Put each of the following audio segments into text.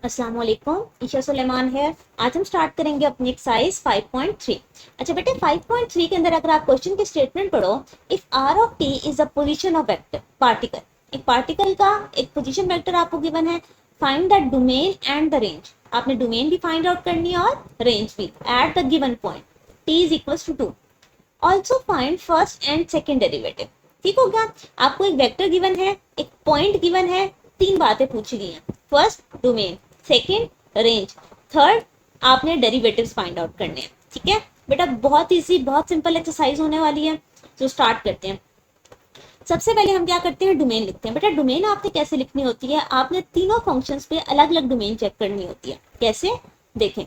अस्सलाम वालेकुम, ईशा सुलेमान है। आज हम स्टार्ट करेंगे अपनी एक्सरसाइज 5.3। अच्छा बेटे, 5.3 के अंदर अगर आप क्वेश्चन की स्टेटमेंट पढ़ो, if r of t is the position of vector particle, एक पार्टिकल का एक पोजीशन वेक्टर आपको गिवन है, find the domain and the range. आपने डोमेन भी फाइंड आउट करनी है और रेंज भी at the given point t is equals to 2। Also find first and second derivative. ठीक हो गया। आपको एक वेक्टर गिवन है, एक पॉइंट गिवन है, तीन बातें पूछी गई हैं। First domain, second range, third आपने डेरिवेटिव्स फाइंड आउट करने हैं। ठीक है बेटा, बहुत इजी, बहुत सिंपल एक्सरसाइज होने वाली है। तो स्टार्ट करते हैं। सबसे पहले हम क्या करते हैं, डोमेन लिखते हैं। बेटा डोमेन आपने कैसे लिखनी होती है, आपने तीनों फंक्शंस पे अलग अलग डोमेन चेक करनी होती है। कैसे, देखें।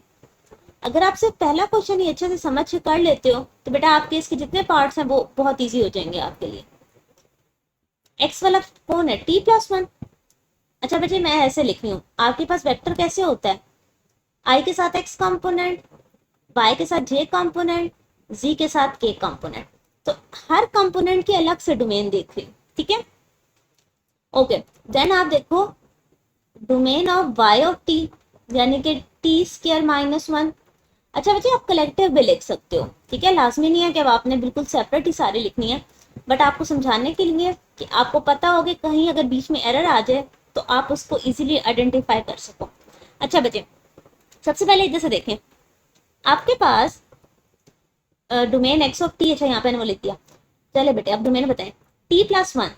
अगर आप सिर्फ पहला क्वेश्चन ही अच्छे से समझ के कर लेते हो तो बेटा आपके इसके जितने पार्ट्स हैं वो बहुत इजी हो जाएंगे आपके लिए। एक्स वाला कौन है, टी प्लस वन। अच्छा बेटे मैं ऐसे लिख रही हूँ, आपके पास वेक्टर कैसे होता है, आई के साथ एक्स कंपोनेंट, वाई के साथ जे कंपोनेंट, जी के साथ के कंपोनेंट। तो हर कंपोनेंट की अलग से डोमेन देख रही हूँ। ठीक है, ओके। देन आप देखो domain of y of t, यानी कि टी स्क्वायर माइनस वन। अच्छा बच्चे आप कलेक्टिव भी लिख सकते हो। ठीक है, लाजमी नहीं है कि अब आपने बिल्कुल सेपरेट ही सारी लिखनी है, बट आपको समझाने के लिए कि आपको पता हो कि कहीं अगर बीच में एरर आ जाए तो आप उसको इजीली आइडेंटिफाई कर सको। अच्छा बच्चे, सबसे पहले इधर से देखें, आपके पास डोमेन एक्स ऑफ टी, अच्छा यहाँ पे वो लिख दिया। चले बेटे अब डोमेन बताएं, टी प्लस वन।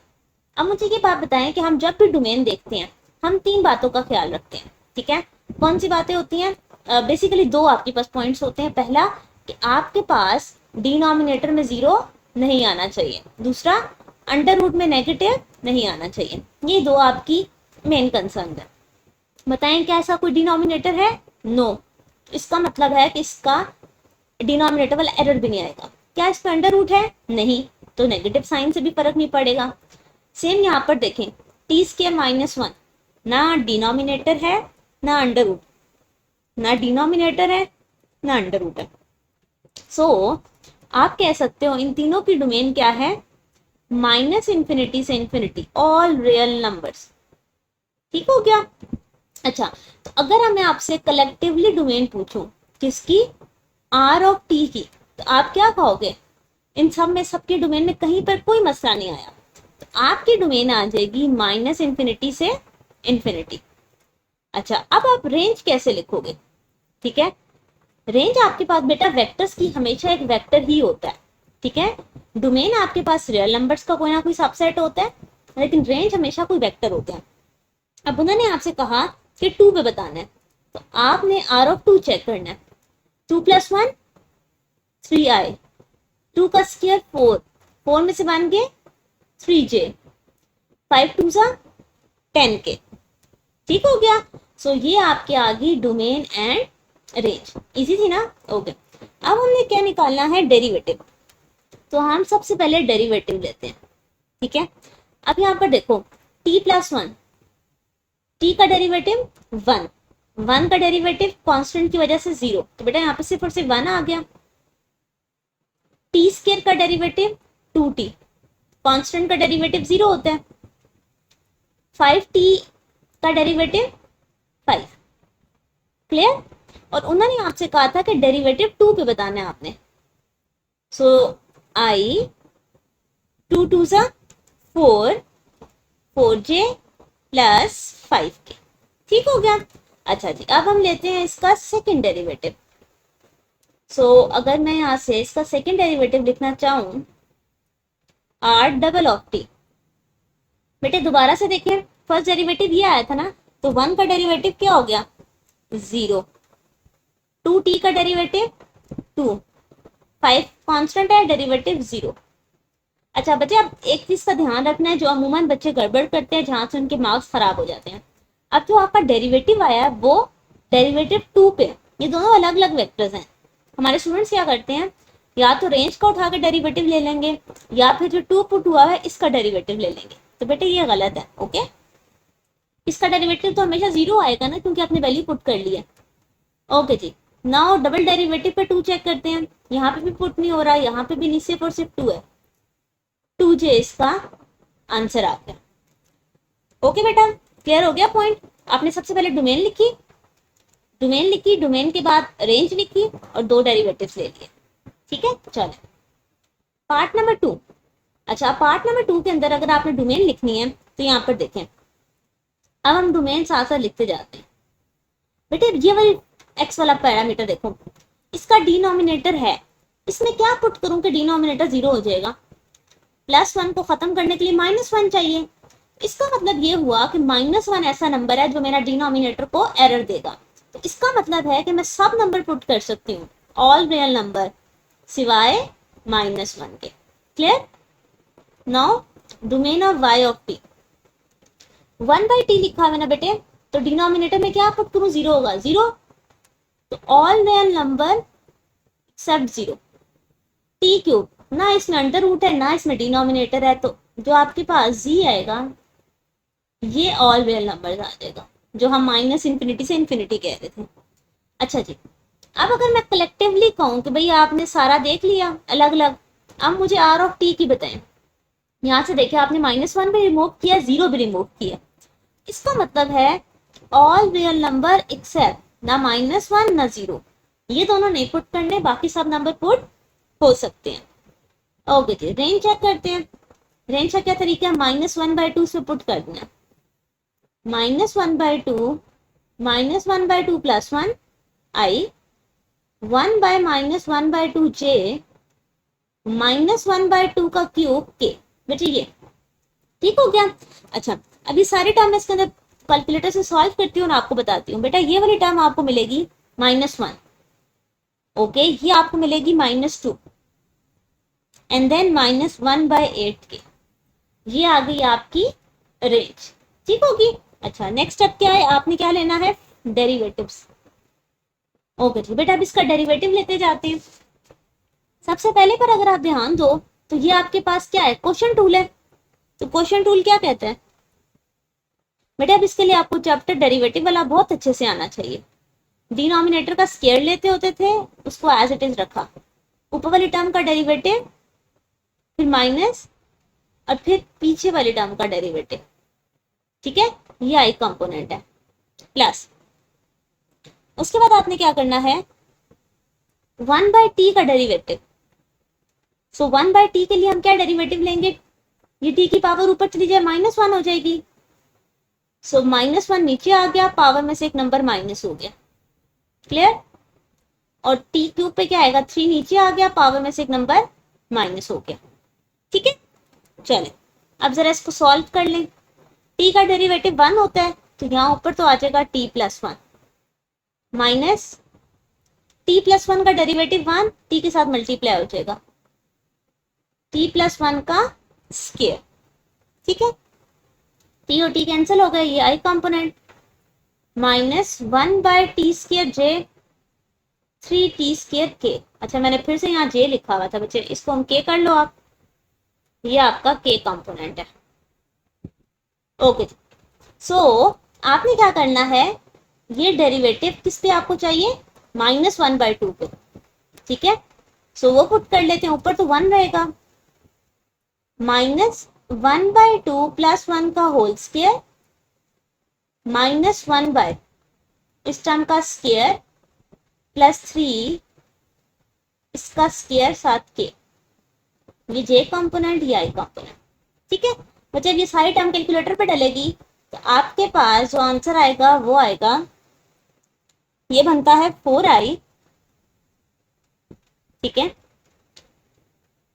अब मुझे ये बात बताएं कि हम जब भी डोमेन देखते हैं हम तीन बातों का ख्याल रखते हैं। ठीक है, कौन सी बातें होती हैं, बेसिकली दो आपके पास पॉइंट्स होते हैं। पहला कि आपके पास डिनोमिनेटर में जीरो नहीं आना चाहिए, दूसरा अंडर रूट में नेगेटिव नहीं आना चाहिए। ये दो आपकी मेन कंसर्न है। बताएं क्या ऐसा कोई डिनोमिनेटर है, नो। इसका मतलब है कि इसका डिनोमिनेटर वाला एरर भी नहीं आएगा। क्या इस पर अंडर रूट है, नहीं, तो नेगेटिव साइन से भी फर्क नहीं पड़ेगा। सेम यहाँ पर देखें, टी स्क्वायर माइनस वन, ना डिनोमिनेटर है ना अंडर रूट, ना डिनोमिनेटर है ना अंडर रूट है। सो आप कह सकते हो इन तीनों की डोमेन क्या है, माइनस इंफिनिटी से इंफिनिटी, ऑल रियल नंबर्स। ठीक हो गया। अच्छा, तो अगर मैं आपसे कलेक्टिवली डोमेन पूछूं किसकी, आर ऑफ टी की, तो आप क्या कहोगे, इन सब में सबके डोमेन में कहीं पर कोई मसला नहीं आया, तो आपकी डोमेन आ जाएगी माइनस इंफिनिटी से इंफिनिटी। अच्छा अब आप रेंज कैसे लिखोगे, ठीक है। रेंज आपके पास बेटा वेक्टर्स की हमेशा एक वेक्टर ही होता है। ठीक है, डोमेन आपके पास रियल नंबर्स का कोई ना कोई सबसेट होता है, लेकिन रेंज हमेशा कोई वेक्टर होते हैं। अब उन्होंने आपसे कहा कि टू पे बताना है, तो आपने आर ऑफ टू चेक करना है। Two plus one, three i, two का स्क्वायर फोर, फोर में से बन गए थ्री जे, फाइव टू सा टेन के। ठीक हो गया। सो ये आपके आ गई डोमेन एंड रेंज, इजी थी ना, ओके। अब हमने क्या निकालना है, डेरिवेटिव। तो हम सबसे पहले डेरिवेटिव लेते हैं। ठीक है, अब यहाँ पर देखो टी प्लस वन, टी का डेरिवेटिव वन, वन का डेरिवेटिव कांस्टेंट की वजह से जीरो, तो बेटा यहाँ पे सिर्फ और सिर्फ वन आ गया। टी स्क्वायर का डेरिवेटिव टू टी, कांस्टेंट का डेरिवेटिव जीरो होता है। फाइव टी का डेरिवेटिव फाइव, क्लियर। और उन्होंने आपसे कहा था कि डेरिवेटिव टू पे बताना है आपने। सो आई, टू टू सा फोर, फोर जे प्लस फाइव के। ठीक हो गया। अच्छा जी, अब हम लेते हैं इसका सेकेंड डेरिवेटिव। सो अगर मैं यहां से इसका सेकेंड डेरिवेटिव लिखना चाहूं, आर डबल ऑफ टी। बेटे दोबारा से देखें, फर्स्ट डेरिवेटिव ये आया था ना, तो वन का डेरिवेटिव क्या हो गया, जीरो। टू टी का डेरिवेटिव टू, फाइव कांस्टेंट है, डेरिवेटिव जीरो। अच्छा बच्चे अब एक चीज का ध्यान रखना है, जो अमूमन बच्चे गड़बड़ करते हैं, जहां से उनके मार्क्स खराब हो जाते हैं। अब जो आपका डेरिवेटिव आया है वो डेरिवेटिव टू पे, ये दोनों अलग अलग वेक्टर्स हैं। हमारे स्टूडेंट्स क्या करते हैं, या तो रेंज का उठा के डेरिवेटिव ले लेंगे, या फिर जो टू पुट हुआ है इसका डेरिवेटिव ले लेंगे। तो बेटे ये गलत है, ओके। इसका डेरिवेटिव तो हमेशा जीरो आएगा ना, क्योंकि आपने वैल्यू पुट कर ली है। ओके जी, नाउ डबल डेरिवेटिव पे टू चेक करते हैं। यहाँ पे भी पुट नहीं हो रहा, यहाँ पे भी नहीं, सिर्फ और सिर्फ टू है, टू जे इसका आंसर आ गया। ओके बेटा, क्लियर हो गया पॉइंट। आपने सबसे पहले डोमेन लिखी, डोमेन लिखी, डोमेन के बाद रेंज लिखी और 2 डेरिवेटिव्स ले लिए। ठीक है, चलो पार्ट नंबर 2। अच्छा, पार्ट नंबर 2 के अंदर अगर आपने डोमेन लिखनी है तो यहाँ पर देखें, अब हम डोमेन साथ साथ लिखते जाते हैं। बेटे ये वाली एक्स वाला पैरामीटर देखो, इसका डिनोमिनेटर है, इसमें क्या पुट करूं कि डिनोमिनेटर 0 हो जाएगा। +1 को खत्म करने के लिए -1 चाहिए। इसका मतलब ये हुआ कि -1 ऐसा नंबर है जो मेरा डिनोमिनेटर को एरर देगा। तो इसका मतलब है कि मैं सब नंबर पुट कर सकती हूँ, ऑल रियल नंबर सिवाय -1 के। Clear? Now domain of y of t, 1/t लिखा है ना बेटे, तो डिनोमिनेटर में क्या पुट करूं, 0 होगा, 0। तो all real number except 0, T cube, ना इसमें अंडर रूट है ना इसमें डिनोमिनेटर है, तो जो आपके पास z आएगा ये ऑल रियल नंबर आ जाएगा, जो हम -∞ से इन्फिनिटी कह रहे थे। अच्छा जी, अब अगर मैं कलेक्टिवली कहूँ कि भाई आपने सारा देख लिया अलग अलग, अब मुझे r ऑफ t की बताएं। यहाँ से देखिए आपने -1 भी रिमूव किया, 0 भी रिमूव किया, इसका मतलब है ऑल रियल नंबर एक्सेप्ट ना -1 ना 0, ये दोनों नहीं पुट करने, बाकी सब नंबर पुट हो सकते हैं। ओके जी, रेंज चेक करते हैं। रेंज का क्या तरीका है, -1/2 से पुट कर देना, -1/2 -1/2 +1 i, 1/-1/2 j, -1/2 का क्यूब k। बेटे ये ठीक हो गया। अच्छा, अभी सारी टर्म इसके अंदर कैलकुलेटर से सॉल्व करती हूँ और आपको बताती हूँ। बेटा ये वाली टर्म आपको मिलेगी -1, ओके, ये आपको मिलेगी -2 एंड देन -1/8 के, ये आ गई आपकी रेंज। ठीक होगी। अच्छा, नेक्स्ट स्टेप क्या है, आपने क्या लेना है, डेरिवेटिव्स। ओके जी बेटा, अब इसका डेरिवेटिव लेते जाते हैं। सबसे पहले पर अगर आप ध्यान दो तो ये आपके पास क्या है, क्वोशिएंट टूल है। तो क्वोशिएंट टूल क्या कहता है बेटा, अब इसके लिए आपको चैप्टर डेरिवेटिव वाला बहुत अच्छे से आना चाहिए। डिनोमिनेटर का स्क्वायर लेते होते थे, उसको एज इट इज रखा, ऊपर वाली टर्म का डेरिवेटिव, फिर माइनस, और फिर पीछे वाली टर्म का डेरिवेटिव। ठीक है, ये आई कंपोनेंट है, प्लस उसके बाद आपने क्या करना है, 1/t का डेरिवेटिव। सो 1/t के लिए हम क्या डेरिवेटिव लेंगे, ये t की पावर ऊपर चली जाए -1 हो जाएगी। सो -1 नीचे आ गया, पावर में से एक नंबर माइनस हो गया। क्लियर? और t क्यूब पे क्या आएगा, 3 नीचे आ गया, पावर में से एक नंबर माइनस हो गया। ठीक है, चले अब जरा इसको सॉल्व कर लें। t का डेरिवेटिव 1 होता है, तो यहाँ ऊपर तो आ जाएगा t + 1 माइनस t + 1 का डेरिवेटिव 1, t के साथ मल्टीप्लाई हो जाएगा, t + 1 का स्क्वायर। ठीक है, t और t कैंसिल हो गए, ये आई component, -1/t² j 3t² k। अच्छा, मैंने फिर से यहाँ j लिखा हुआ था बच्चे, इसको हम k कर लो आप, ये आपका k कंपोनेंट है। ओके, सो आपने क्या करना है, ये डेरिवेटिव किस पे आपको चाहिए, -1/2 पे। ठीक है, सो वो पुट कर लेते हैं, ऊपर तो 1 रहेगा, -1/2 + 1 का होल स्क्वायर, -1 इस टर्म का स्क्वायर +3 इसका स्क्वायर साथ के, ये j कंपोनेंट, ये i कंपोनेंट। ठीक है, जब ये सारी टर्म कैलकुलेटर पे डलेगी तो आपके पास जो आंसर आएगा वो आएगा, ये बनता है 4i, ठीक है,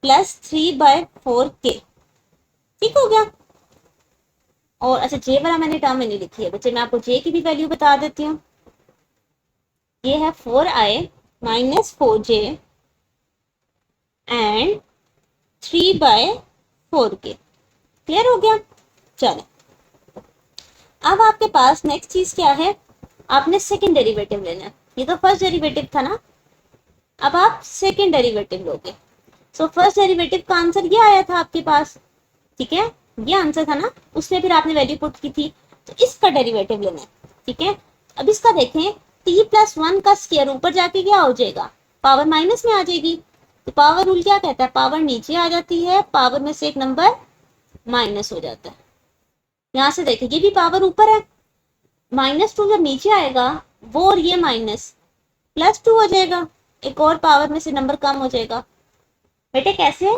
+3/4k। ठीक हो गया। और अच्छा, j वाला मैंने टर्म में नहीं लिखी है बच्चे, मैं आपको j की भी वैल्यू बता देती हूँ। ये है 4i - 4j and 3/4k। Clear हो गया। चलो, अब आपके पास नेक्स्ट चीज क्या है, आपने सेकंड डेरिवेटिव लेना है। ये तो फर्स्ट डेरिवेटिव था ना, अब आप सेकंड डेरिवेटिव लोगे। सो फर्स्ट डेरिवेटिव का आंसर ये आया था आपके पास, ठीक है, ये आंसर था ना, उसमें फिर आपने वैल्यू पुट की थी, तो इसका डेरिवेटिव लेना है। ठीक है, अब इसका देखें, t + 1 का स्क्वायर ऊपर जाके क्या हो जाएगा, पावर माइनस में आ जाएगी। तो पावर रूल क्या कहता है, पावर नीचे आ जाती है, पावर में से एक नंबर माइनस हो जाता है। यहां से देखिए, ये भी पावर ऊपर है, -2 जब नीचे आएगा वो और ये माइनस +2 हो जाएगा, एक और पावर में से नंबर कम हो जाएगा। बेटे कैसे,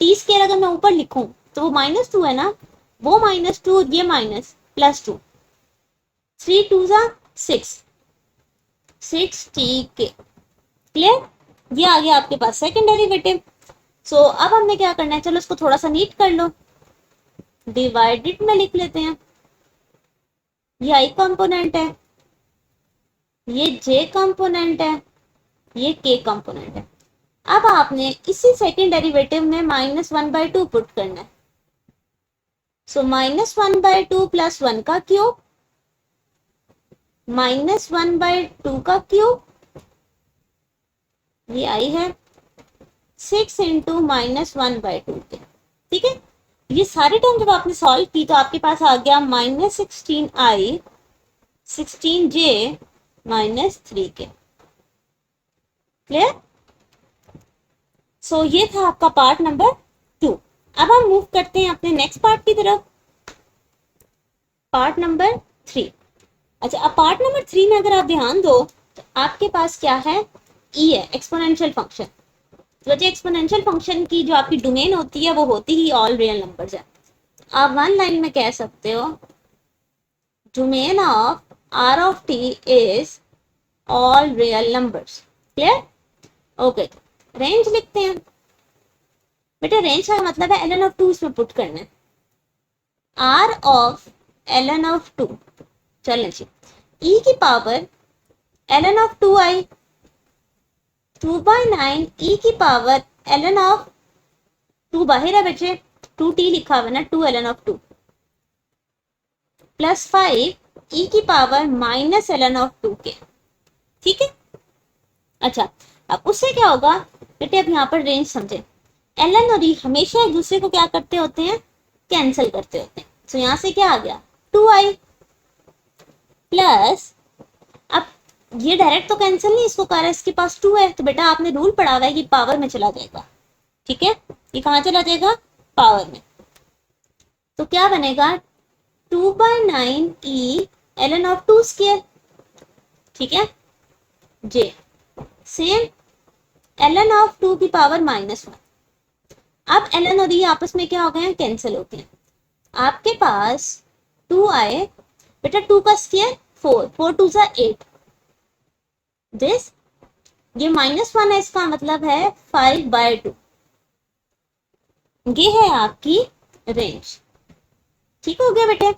टी स्केयर अगर मैं ऊपर लिखूं तो वो -2 है ना, वो -2 ये माइनस +2, 3 2 6, 6t के। क्लियर, ये आ गया आपके पास सेकंड डेरिवेटिव। सो अब हमने क्या करना है, चलो इसको थोड़ा सा नीट कर लो, डिवाइडेड में लिख लेते हैं। ये आई कंपोनेंट है, ये जे कंपोनेंट है, ये के कंपोनेंट है। अब आपने इसी सेकंड डेरिवेटिव में -1/2 पुट करना है। सो -1/2 + 1 का क्यूब, -1/2 का क्यूब, ये आई है 6 × -1/2 के। ठीक है, ये सारे टर्म जब आपने सॉल्व की तो आपके पास आ गया -16i 16j -3 के। क्लियर, सो ये था आपका पार्ट नंबर 2। अब हम मूव करते हैं अपने नेक्स्ट पार्ट की तरफ, पार्ट नंबर 3। अच्छा, अब पार्ट नंबर 3 में अगर आप ध्यान दो तो आपके पास क्या है, ई है, एक्सपोनेंशियल फंक्शन। तो बच्चे एक्सपोनेंशियल फंक्शन की जो आपकी डोमेन होती है वो होती ही ऑल रियल नंबर्स है। आप वन लाइन में कह सकते हो domain of r of t is all real numbers. Clear, okay, range लिखते हैं। बेटा रेंज का मतलब है ln(2) इसमें पुट करना है, r ऑफ ln(2), चलें जी, e की पावर ln(2i) 2/9 e की पावर ln(2) बाहर है बच्चे, 2t लिखा हुआ ना, 2 ln(2) + 5 e की पावर -ln(2) के। ठीक है, अच्छा अब उससे क्या होगा बेटे, अब यहाँ पर रेंज समझे, ln और e हमेशा एक दूसरे को क्या करते होते हैं, कैंसिल करते होते हैं। तो यहाँ से क्या आ गया 2i प्लस, अब ये डायरेक्ट तो कैंसिल नहीं, इसको कह रहा है इसके पास 2 है तो बेटा आपने रूल पढ़ा हुआ है कि पावर में चला जाएगा। ठीक है, ये कहाँ चला जाएगा, पावर में। तो क्या बनेगा 2/9 e ln(2) स्क्वायर। ठीक है, जे सेम ln(2) की पावर -1। अब ln और e आपस में क्या हो गए हैं, कैंसिल होते हैं। आपके पास 2 आए, बेटा 2 का स्क्वायर 4, 4 2 8, दिस ये -1 है, इसका मतलब है 5/2। ये है आपकी रेंज। ठीक हो गया बेटे,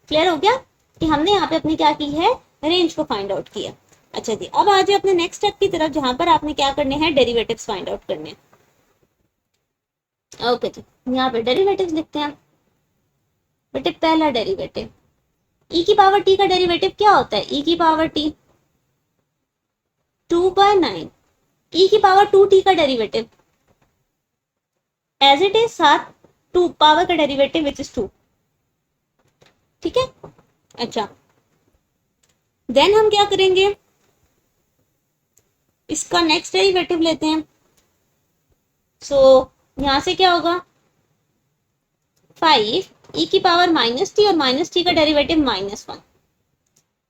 क्लियर हो गया कि हमने यहाँ पे अपनी क्या की है, रेंज को फाइंड आउट किया। अच्छा जी, अब आ जाए अपने नेक्स्ट स्टेप की तरफ, जहां पर आपने क्या करने हैं, डेरिवेटिव्स फाइंड आउट करने हैं। ओके जी, यहाँ पे डेरिवेटिव्स लिखते हैं। बेटे पहला डेरिवेटिव, e की पावर t का डेरिवेटिव क्या होता है, e की पावर t 2/9, e की पावर 2t का डेरिवेटिव एज इट इज, साथ 2 पावर का डेरिवेटिव विच इज 2। ठीक है, अच्छा देन हम क्या करेंगे, इसका नेक्स्ट डेरिवेटिव लेते हैं। सो यहां से क्या होगा 5 e की पावर -t और -t का डेरिवेटिव -1।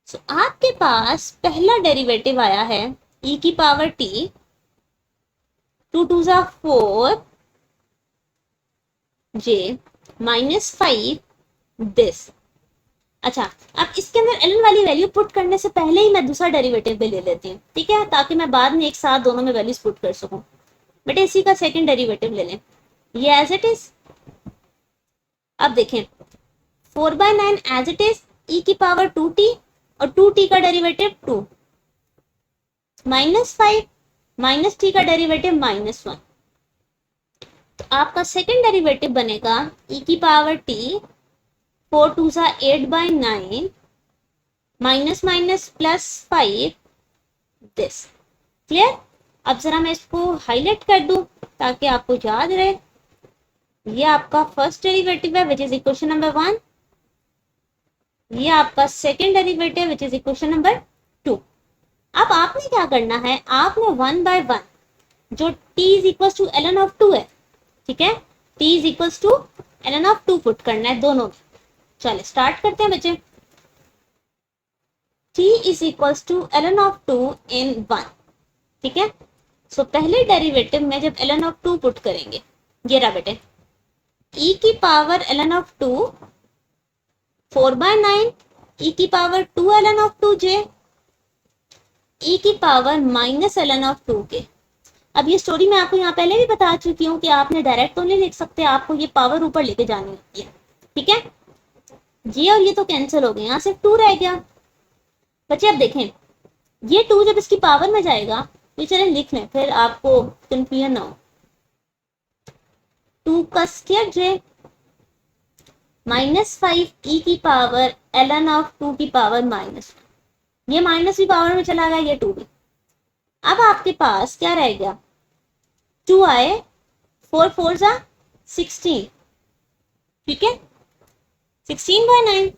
सो आपके पास पहला डेरिवेटिव आया है e की पावर t, 2 2 4 j -5 दिस। अच्छा, अब इसके अंदर ln वाली वैल्यू पुट करने से पहले ही मैं दूसरा डेरिवेटिव भी ले लेती हूँ। ठीक है, ताकि मैं बाद में एक साथ दोनों में वैल्यूज पुट कर सकूं। बेटे इसी का सेकंड डेरिवेटिव ले लें, ये एज इट इज। अब देखें 4/9 एज इट इज, e की पावर 2t और 2t का डेरिवेटिव 2, -5 -t का डेरिवेटिव -1। तो आपका सेकंड डेरिवेटिव बनेगा e की पावर t 4 2 8/9 -+ 5 दिस। क्लियर, अब जरा मैं इसको हाईलाइट कर दूं ताकि आपको याद रहे। ये आपका फर्स्ट डेरिवेटिव है विच इज इक्वेशन नंबर 1, ये आपका second derivative which is equation number 2। अब आपने क्या करना है, आपने 1/1 जो t is equal to ln(2) है, ठीक है, t is equal to ln(2) put करना है दोनों में। चलिए स्टार्ट करते हैं बच्चे। t is equals to ln of 2 in 1, ठीक है। सो पहले डेरिवेटिव में जब ln ऑफ 2 पुट करेंगे, ये रहा बेटे, e की पावर ln ऑफ 2 4/9, e की power 2 ln of 2j, e की power minus ln of 2k। अब ये स्टोरी मैं आपको यहाँ पहले भी बता चुकी हूँ कि आपने डायरेक्ट तो नहीं लिख सकते, आपको ये पावर ऊपर लेके जानी होती है, ठीक है। ये और ये तो कैंसिल हो गए, यहाँ सिर्फ 2 रह गया। बच्चे अब देखें, ये 2 जब इसकी पावर में जाएगा, तो चले लिख लें फिर आपको कंफ्यूजन ना हो। 2 का स्क्वायर j -5 e की पावर ln ऑफ 2 की पावर -1, ये माइनस भी पावर में चला गया, ये 2 भी। अब आपके पास क्या रह गया, 2 आए, 4 4 जा 16, ठीक है, 16/9,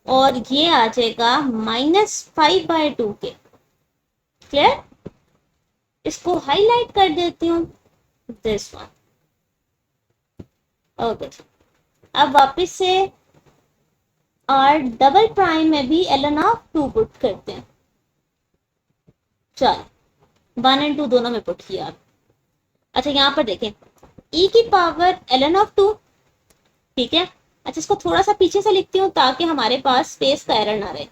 और ये आ जाएगा -5/2 के। क्लियर? इसको हाईलाइट कर देती हूँ, दिस वन। ओके, अब वापस से r डबल प्राइम में भी ln ऑफ 2 पुट करते हैं। चलो 1 और 2 दोनों में पुट किया। अच्छा यहाँ पर देखें, e की पावर ln ऑफ 2, ठीक है। अच्छा इसको थोड़ा सा पीछे से लिखती हूँ ताकि हमारे पास स्पेस का एरर ना रहे,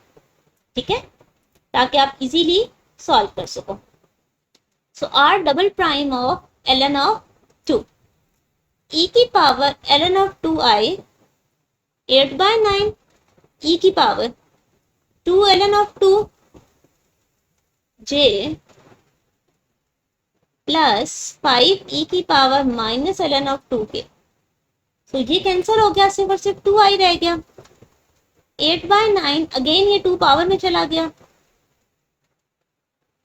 ठीक है, ताकि आप इजीली सॉल्व कर सको। सो r double prime of ln of 2, e की power ln of 2 I 8/9, e की power 2 ln of 2 j plus 5 e की पावर माइनस ln ऑफ 2 के। तो ये कैंसिल हो गया, सिर्फ और सिर्फ 2 आई रह गया। 8/9, अगेन ये 2 पावर में चला गया,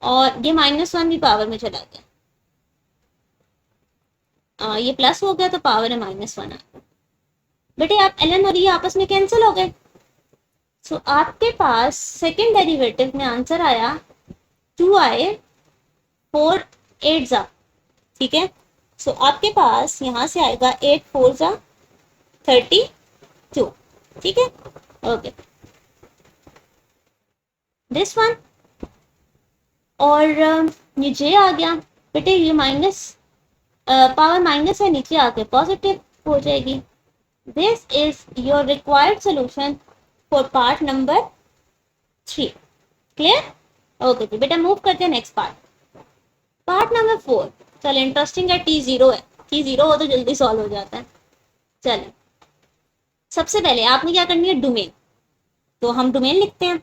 और ये -1 भी पावर में चला गया। ये प्लस हो गया तो पावर है -1 आ गया। बेटे आप ln और ये आपस में कैंसिल हो गए। सो आपके पास सेकेंड डेरिवेटिव में आंसर आया 2 आए, 4 8 जा, ठीक है। सो आपके पास यहाँ से आएगा 8 4 जा 32, ठीक है। ओके, दिस वन, और ये j आ गया बेटे, ये माइनस पावर माइनस है, नीचे आके पॉजिटिव हो जाएगी। This is your required solution for part number 3। Clear? Okay जी बेटा, मूव करते हैं नेक्स्ट पार्ट नंबर 4। चल इंटरेस्टिंग है, t0 है, t0 हो तो जल्दी सॉल्व हो जाता है। चलिए सबसे पहले आपने क्या करनी है, डोमेन। तो हम डोमेन लिखते हैं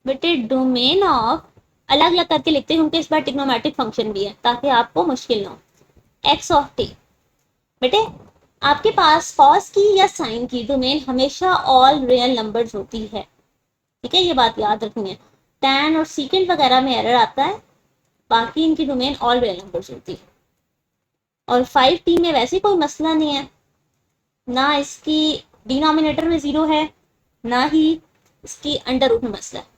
बेटे, डोमेन ऑफ अलग अलग करके लिखते हैं क्योंकि इस बार ट्रिग्नोमेट्रिक फंक्शन भी है ताकि आपको मुश्किल ना हो। x ऑफ t, बेटे आपके पास कॉस की या साइन की डोमेन हमेशा ऑल रियल नंबर्स होती है, ठीक है, ये बात याद रखनी है। tan और सीकेंड वगैरह में एरर आता है, बाकी इनकी डोमेन ऑल रियल नंबर्स होती है। और 5t में वैसे कोई मसला नहीं है, ना इसकी डिनोमिनेटर में 0 है, ना ही इसकी अंडर रूट में मसला है।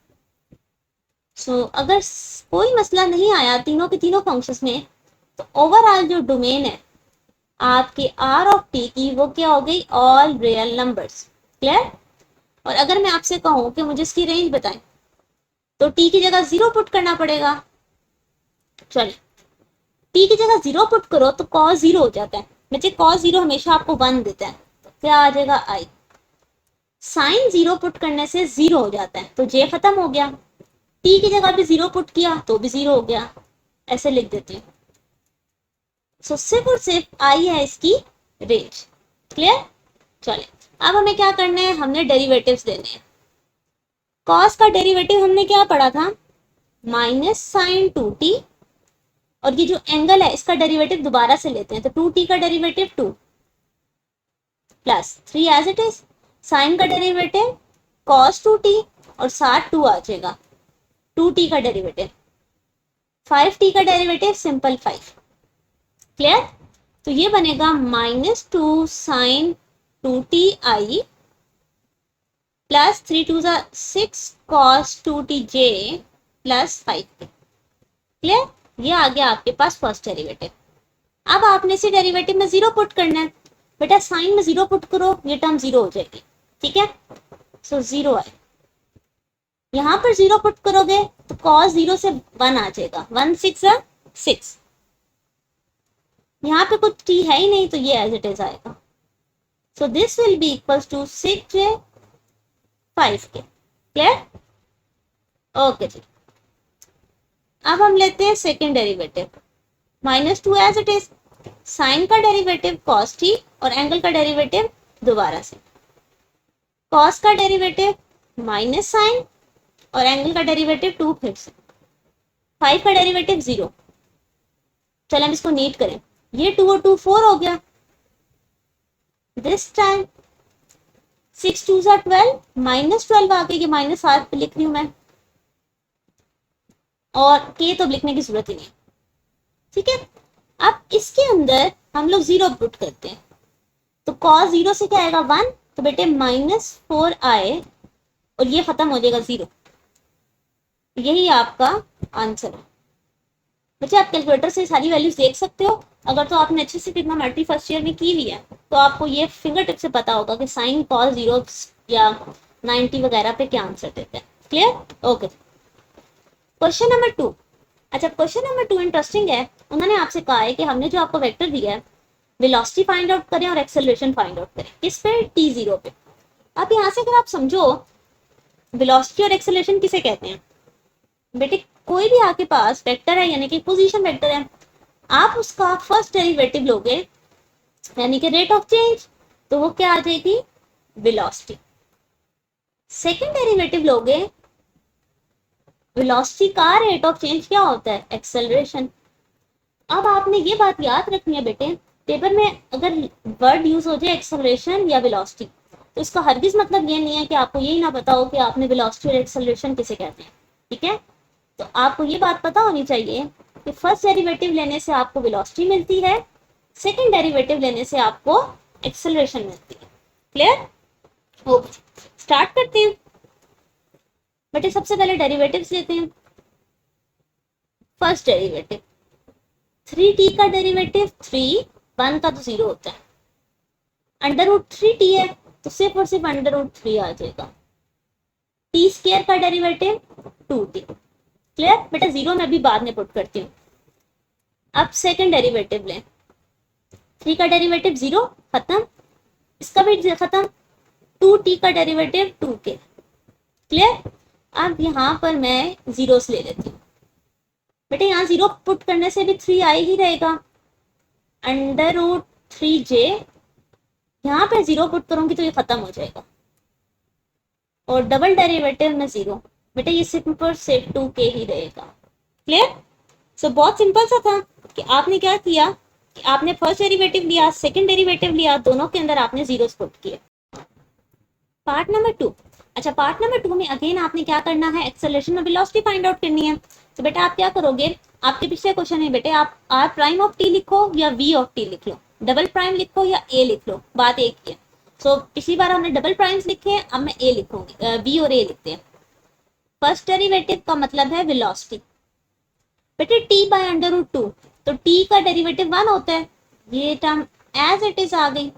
सो अगर कोई मसला नहीं आया तीनों के तीनों फंक्शंस में, तो ओवरऑल जो डोमेन है आपके r ऑफ t की, वो क्या हो गई, ऑल रियल नंबर्स। क्लियर? और अगर मैं आपसे कहूं कि मुझे इसकी रेंज बताएं, तो t की जगह 0 पुट करना पड़ेगा। चलिए t की जगह 0 पुट करो तो cos 0 हो जाता है। बच्चे cos 0 हमेशा आपको 1 देता है, तो क्या आ जाएगा i। साइन 0 पुट करने से 0 हो जाता है, तो j खत्म हो गया। t की जगह भी 0 पुट किया तो भी 0 हो गया, ऐसे लिख देते हैं। सो सिर्फ और सिर्फ आई है इसकी रेंज। क्लियर? चले अब हमें क्या करना है, हमने डेरिवेटिव्स देने हैं। कॉस का डेरिवेटिव हमने क्या पढ़ा था, माइनस साइन 2t, और ये जो एंगल है इसका डेरिवेटिव दोबारा से लेते हैं, तो 2t का derivative 2 plus 3 as it is, sine का डेरिवेटिव cos 2t और साथ 2 आ जाएगा, 2t का डेरिवेटिव, 5t का डेरिवेटिव सिंपल 5। क्लियर? तो ये बनेगा -2 sine 2ti plus 3 2 6 cos 2tj plus 5। Clear? ये आ गया आपके पास फर्स्ट डेरिवेटिव। अब आपने इसी डेरिवेटिव में 0 पुट करना है। बेटा साइन में 0 पुट करो, ये टर्म 0 हो जाएगी, ठीक है। सो 0 आए, यहाँ पर 0 पुट करोगे तो cos 0 से 1 आ जाएगा, 1 6 6। यहाँ पे कुछ t है ही नहीं तो ये एज इट इज आएगा। So this will be equals to 6j 5k। Clear? Okay जी। अब हम लेते हैं second derivative, -2 as it is. Sine का डेरिवेटिव cos t और एंगल का डेरिवेटिव दोबारा से cos का डेरिवेटिव माइनस साइन और एंगल का डेरिवेटिव 2 फिर से, 5 का डेरिवेटिव 0। चलो हम इसको नीट करें, ये 2 और 2 4 हो गया। दिस टाइम 6 2 12, -12 आ गई, -8 पे लिख रही हूं मैं, और k तो लिखने की जरूरत ही नहीं। ठीक है, अब इसके अंदर हम लोग 0 पुट करते हैं, तो cos 0 से क्या आएगा 1, तो बेटे -4 आए और ये खत्म हो जाएगा 0। यही आपका आंसर है। बच्चे आप कैलकुलेटर से सारी वैल्यूज देख सकते हो। अगर तो आपने अच्छे से ट्रिग्नोमेट्री फर्स्ट ईयर में की हुई है तो आपको ये फिंगर टिप से पता होगा कि साइन cos 0 या 90 वगैरह पे क्या आंसर देते हैं। क्लियर? ओके। Question number 2। अच्छा, क्वेश्चन नंबर 2 इंटरेस्टिंग है। उन्होंने आपसे कहा है कि हमने जो आपको वेक्टर दिया है, वेलोसिटी फाइंड आउट करें और एक्सेलरेशन फाइंड आउट करें। किस पे? t0 पे। अब यहाँ से अगर आप समझो, वेलोसिटी और एक्सेलरेशन किसे कहते हैं बेटे? कोई भी आपके पास वेक्टर है, यानी कि पोजीशन वेक्टर है, आप उसका फर्स्ट डेरिवेटिव लोगे यानी कि रेट ऑफ चेंज, तो वो क्या आ जाएगी? वेलोसिटी। सेकंड डेरिवेटिव लोगे, वेलोसिटी का रेट ऑफ चेंज क्या होता है? एक्सेलरेशन। अब आपने ये बात याद रखनी है बेटे, पेपर में अगर वर्ड यूज हो जाए एक्सेलरेशन या वेलोसिटी, तो इसका हरगिज मतलब ये नहीं है कि आपको यही ना पता हो कि आपने वेलोसिटी और एक्सेलरेशन किसे कहते हैं। ठीक है, तो आपको ये बात पता होनी चाहिए कि फर्स्ट डेरिवेटिव लेने से आपको वेलोसिटी मिलती है, सेकंड डेरिवेटिव लेने से आपको एक्सेलरेशन मिलती है। क्लियर? ओके, स्टार्ट करते हैं। बेटे सबसे पहले डेरिवेटिव्स लेते हैं। फर्स्ट डेरिवेटिव 3t का डेरिवेटिव 3, 1 का तो 0 होता है, √3t है तो सिर्फ और सिर्फ √3 आ जाएगा। t स्क्वायर का डेरिवेटिव 2t। क्लियर? बेटा 0 मैं भी बाद में पुट करती हूँ। अब सेकंड डेरिवेटिव लें, 3 का डेरिवेटिव 0 खत्म, इसका भी खत्म, 2t का डेरिवेटिव 2k। क्लियर? अब यहाँ पर मैं जीरोस ले लेती हूँ। बेटे यहाँ 0 पुट करने से भी 3 आ ही रहेगा, √3j। यहाँ पे 0 पुट करूंगी तो ये खत्म हो जाएगा, और डबल डेरिवेटिव में 0, बेटे ये सिर्फ सिर्फ 2k ही रहेगा। क्लियर? सो बहुत सिंपल सा था कि आपने क्या किया कि आपने फर्स्ट डेरिवेटिव लिया, सेकंड डेरिवेटिव लिया, दोनों के अंदर आपने जीरोस पुट किए। Part number 2। अच्छा, पार्ट नंबर 2 में अगेन आपने क्या करना है? एक्सेलरेशन और वेलोसिटी फाइंड आउट करनी है। तो बेटा आप क्या करोगे? आपके पिछले क्वेश्चन है बेटे, आप r प्राइम ऑफ t लिखो या v ऑफ t लिख लो, डबल प्राइम लिखो या a लिख लो, बात एक ही है। सो पिछली बार हमने डबल प्राइम्स लिखे हैं, अब मैं a लिखूंगी, v और a लिखते हैं। फर्स्ट डेरिवेटिव का मतलब है वेलोसिटी। बेटे t बाय √2, तो t का डेरिवेटिव 1 होता है, ये टर्म एज इट इज आ गई।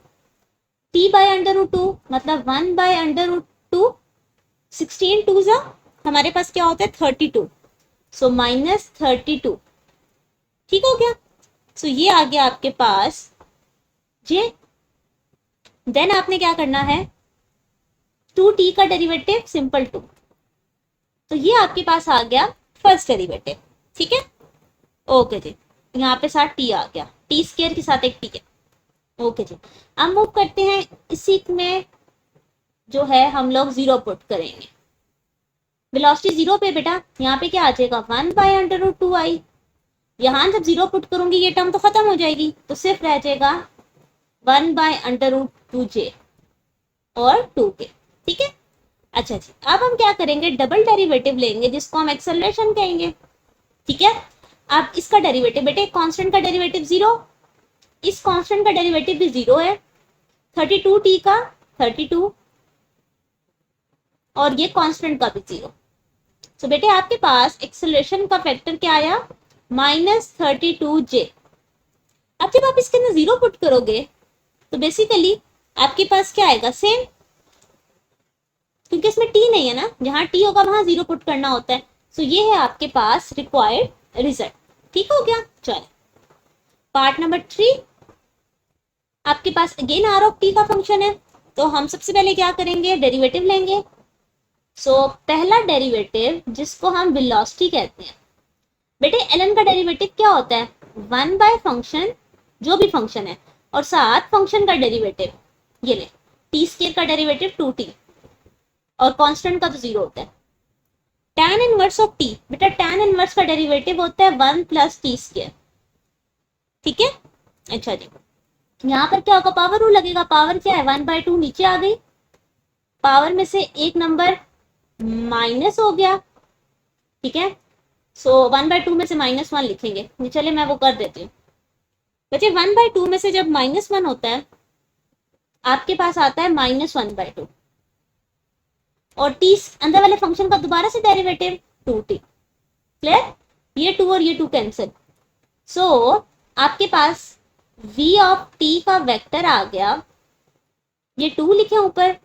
t बाय √2 मतलब 1 बाय √2, 16 2 जा हमारे पास क्या होता है? 32, सो -32। ठीक हो गया? सो ये आ गया आपके पास जे। देन आपने क्या करना है? 2t का डेरिवेटिव सिंपल 2, तो ये आपके पास आ गया फर्स्ट डेरिवेटिव। ठीक है, ओके जी। यहाँ पे साथ t आ गया, t स्क्वायर के साथ एक t है। ओके जी, अब मूव करते हैं। इसी में जो है हम लोग 0 पुट करेंगे। वेलोसिटी 0 पे बेटा यहाँ पे क्या आ जाएगा? 1 बाय √2i। यहाँ जब 0 पुट करूंगी ये टर्म तो खत्म हो जाएगी, तो सिर्फ रह जाएगा 1 बाय √2j और 2k। ठीक है, अच्छा जी। अब हम क्या करेंगे? डबल डेरिवेटिव लेंगे जिसको हम एक्सेलरेशन कहेंगे। ठीक है, अब इसका डेरिवेटिव बेटे, कांस्टेंट का डेरिवेटिव 0, इस कांस्टेंट का डेरिवेटिव भी 0 है, 32t का 32, और ये कांस्टेंट का भी 0। सो बेटे आपके पास एक्सेलरेशन का फैक्टर क्या आया? -32j। अब जब आप इसके अंदर 0 पुट करोगे तो बेसिकली आपके पास क्या आएगा? सेम। क्योंकि इसमें टी नहीं है ना, जहां टी होगा वहां जीरो पुट करना होता है। सो ये है आपके पास रिक्वायर्ड रिजल्ट। ठीक हो गया। चलो पार्ट नंबर 3, आपके पास अगेन आर ऑफ टी का फंक्शन है। तो हम सबसे पहले क्या करेंगे, डेरिवेटिव लेंगे। पहला डेरिवेटिव जिसको हम वेलोसिटी कहते हैं, बेटे ln का डेरिवेटिव क्या होता है, 1 बाय फंक्शन, जो भी फंक्शन है, और साथ फंक्शन का डेरिवेटिव, ये ले टी स्केयर का डेरिवेटिव 2t, और कांस्टेंट का तो 0 होता है। tan इनवर्स ऑफ t, बेटा tan इनवर्स का डेरिवेटिव होता है 1 प्लस टी स्केयर। ठीक है। अच्छा जी, यहाँ पर क्या होगा, पावर रूल लगेगा। पावर क्या है, 1/2 नीचे आ गई, पावर में से एक नंबर माइनस हो गया। ठीक है। 1/2 में से -1 लिखेंगे, चलिए मैं वो कर देती हूँ। बच्चे 1/2 में से जब -1 होता है, आपके पास आता है -1/2, और टी अंदर वाले फंक्शन का दोबारा से डेरिवेटिव 2t। क्लियर, ये 2 और ये 2 कैंसिल। आपके पास v ऑफ t का वेक्टर आ गया, ये 2 लिखे ऊपर,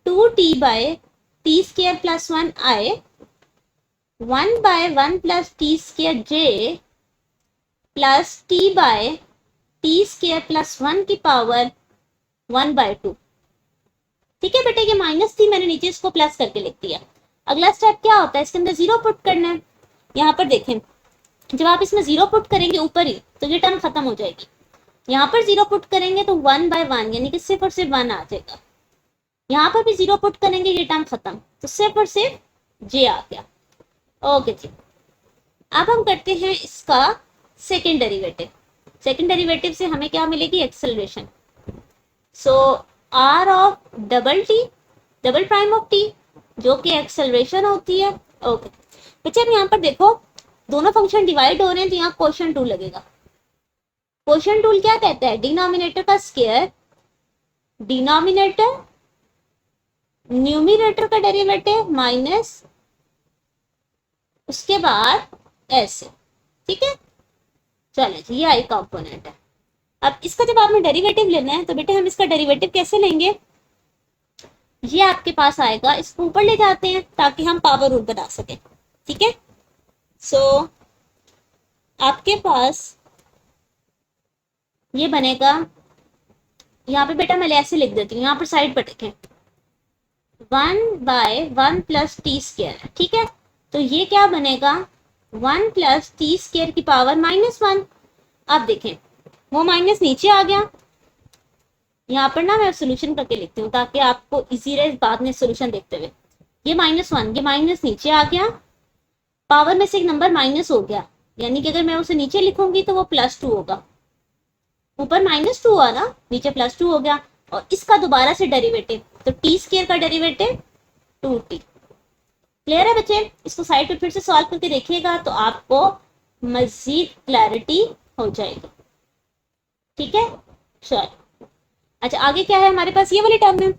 2t bye t square plus 1 i, 1 by 1 plus t square j plus t by t square plus 1 की पावर 1/2। ठीक है बेटे, ये माइनस थी, मैंने नीचे इसको प्लस करके लिख दिया। अगला स्टेप क्या होता है, इसके अंदर 0 पुट करना है। यहाँ पर देखें, जब आप इसमें 0 पुट करेंगे ऊपर ही, तो ये टर्म खत्म हो जाएगी। यहाँ पर 0 पुट करेंगे तो 1/1, यानी कि सिर्फ और सिर्फ 1 आ जाएगा। यहाँ पर भी 0 पुट करेंगे, ये टर्म खत्म, तो सिर्फ और सिर्फ j आ गया। ओके जी, अब हम करते हैं इसका सेकेंड डेरिवेटिव। सेकेंड डेरिवेटिव से हमें क्या मिलेगी, acceleration. R of double t, double prime of t, जो कि एक्सेलरेशन होती है। ओके बच्चे, अब यहाँ पर देखो दोनों फंक्शन डिवाइड हो रहे हैं, तो यहाँ क्वोशिएंट टूल लगेगा। क्वोशिएंट टूल क्या कहता है, डिनोमिनेटर का स्क्वायर, डिनोमिनेटर न्यूमिनेटर का डेरिवेटिव माइनस उसके बाद ऐसे। ठीक है। चलो जी, ये आई कंपोनेंट है। अब इसका जब आपने डेरिवेटिव लेना है, तो बेटे हम इसका डेरिवेटिव कैसे लेंगे, ये आपके पास आएगा, इसको ऊपर ले जाते हैं ताकि हम पावर रूल बना सके। ठीक है। आपके पास ये बनेगा, यहाँ पे बेटा मैं ऐसे लिख देती हूँ, यहाँ पर साइड पर देखें, 1/1 प्लस टी स्केयर। ठीक है। तो ये क्या बनेगा, 1 प्लस टी स्केयर की पावर -1। अब देखें, वो माइनस नीचे आ गया। यहाँ पर ना मैं सोल्यूशन करके लिखती हूँ ताकि आपको इजी रहे बाद में सोल्यूशन देखते हुए। ये -1, ये माइनस नीचे आ गया, पावर में से एक नंबर माइनस हो गया, यानी कि अगर मैं उसे नीचे लिखूंगी तो वो +2 होगा। ऊपर -2 हुआ ना, नीचे +2 हो गया। और इसका दोबारा से डेरिवेटिव, तो टी स्केयर का डेरिवेटिव 2t। क्लियर है बच्चे, इसको साइड पे फिर से सॉल्व करके देखिएगा तो आपको मजीद क्लैरिटी हो जाएगी। ठीक है। चलो अच्छा, आगे क्या है हमारे पास, ये वाली टर्म है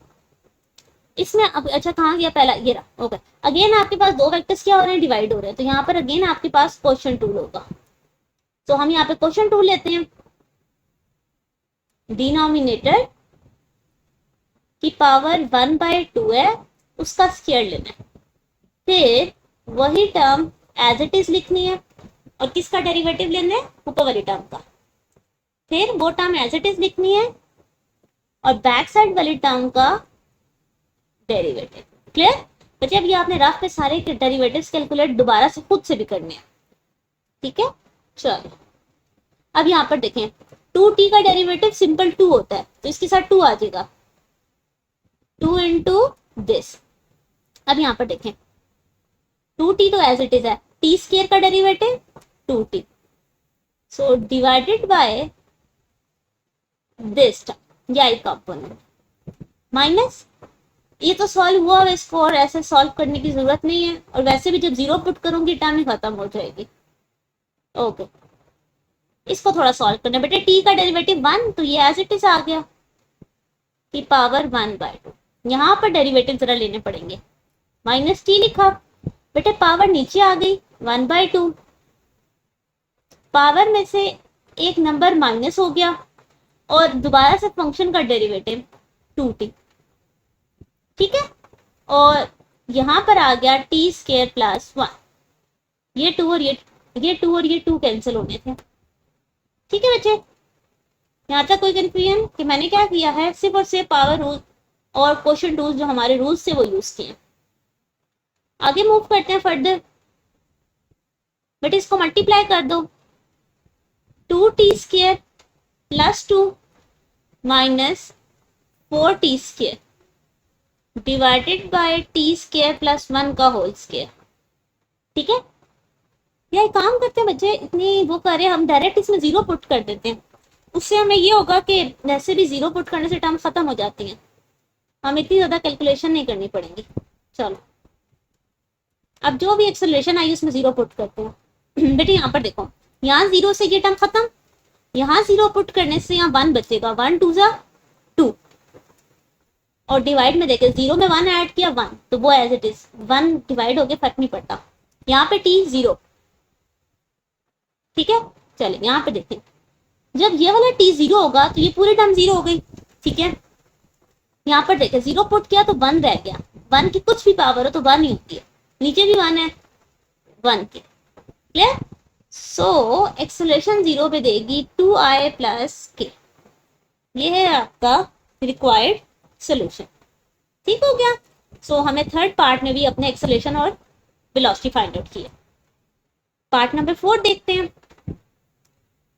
इसमें। अब अच्छा कहाँ गया पहला, ये रहा। ओके, अगेन आपके पास दो वेक्टर्स क्या हो रहे हैं, डिवाइड हो रहे हैं, तो यहाँ पर अगेन आपके पास क्वोशिएंट टूल होगा। तो हम यहाँ पे क्वोशिएंट टूल लेते हैं, डिनोमिनेटर की पावर 1/2 है, उसका स्क्वायर लेना है, फिर वही टर्म एज इट इज लिखनी है, और किसका डेरिवेटिव लेना है, ऊपर वाली टर्म का, फिर वो टर्म एज इट इज लिखनी है, और बैक साइड वाली टर्म का डेरिवेटिव। क्लियर बच्चे, अब ये आपने रफ पे सारे डेरिवेटिव्स कैलकुलेट दोबारा से खुद से भी करने हैं। ठीक है। चलो अब यहाँ पर देखें, 2t का डेरिवेटिव सिंपल 2 होता है, तो इसके साथ 2 आ जाएगा, 2 इंटू दिस। अब यहाँ पर देखें, 2t तो एज इट इज है, टी स्केयर का derivative 2t, so divided by this term, ये आई कंपोनेंट माइनस, ये तो सॉल्व हुआ, इसको और ऐसे सॉल्व करने की जरूरत नहीं है, और वैसे भी जब 0 पुट करूंगी टर्म ही खत्म हो जाएगी। ओके, इसको थोड़ा सॉल्व करना बेटे, t का डेरिवेटिव 1, तो ये एज इट इज आ गया की पावर 1/2। यहाँ पर डेरिवेटिव जरा लेने पड़ेंगे, -t लिखा बेटे, पावर नीचे आ गई 1/2, पावर में से एक नंबर माइनस हो गया, और दोबारा से फंक्शन का डेरिवेटिव 2t। ठीक है। और यहाँ पर आ गया टी स्केयर प्लस 1। ये 2 और ये 2 कैंसिल होने थे। ठीक है बच्चे, यहाँ तक कोई कंफ्यूजन कि मैंने क्या किया है, सिर्फ और सिर्फ पावर रूल और क्वोशिएंट रूल जो हमारे रूल्स थे वो यूज किए। आगे मूव करते हैं फर्दर। बट इसको मल्टीप्लाई कर दो, 2t square plus 2 minus 4t square divided by t square plus 1 का होल स्केयर। ठीक है, यह काम करते हैं बच्चे, इतनी वो करें, हम डायरेक्ट इसमें जीरो पुट कर देते हैं। उससे हमें ये होगा कि वैसे भी जीरो पुट करने से टर्म खत्म हो जाती हैं, हमें इतनी ज्यादा कैलकुलेशन नहीं करनी पड़ेगी। चलो, अब जो भी एक्सेलरेशन आई उसमें जीरो पुट करते हैं। बेटे यहाँ पर देखो, यहाँ जीरो से ये टर्म खत्म, यहाँ जीरो पुट करने से यहाँ 1 बचेगा, 1 2 जा 2, और डिवाइड में देखे 0 में 1 ऐड किया 1, तो वो एज इट इज 1 डिवाइड हो गया, फर्क नहीं पड़ता। यहाँ पे t 0। ठीक है, चलिए यहाँ पे देखें, जब ये वाला t 0 होगा तो ये पूरी टर्म 0 हो गई। ठीक है, यहाँ पर देखें 0 पुट किया तो 1 रह गया, 1 की कुछ भी पावर हो तो 1 ही होती है, नीचे भी 1 है 1 के। क्लियर? सो एक्सेलरेशन 0 पे देगी 2i प्लस k। ये है आपका रिक्वायर्ड सोल्यूशन। ठीक हो गया। सो हमें थर्ड पार्ट में भी अपने एक्सेलरेशन और वेलोसिटी फाइंड आउट किया। पार्ट नंबर 4 देखते हैं।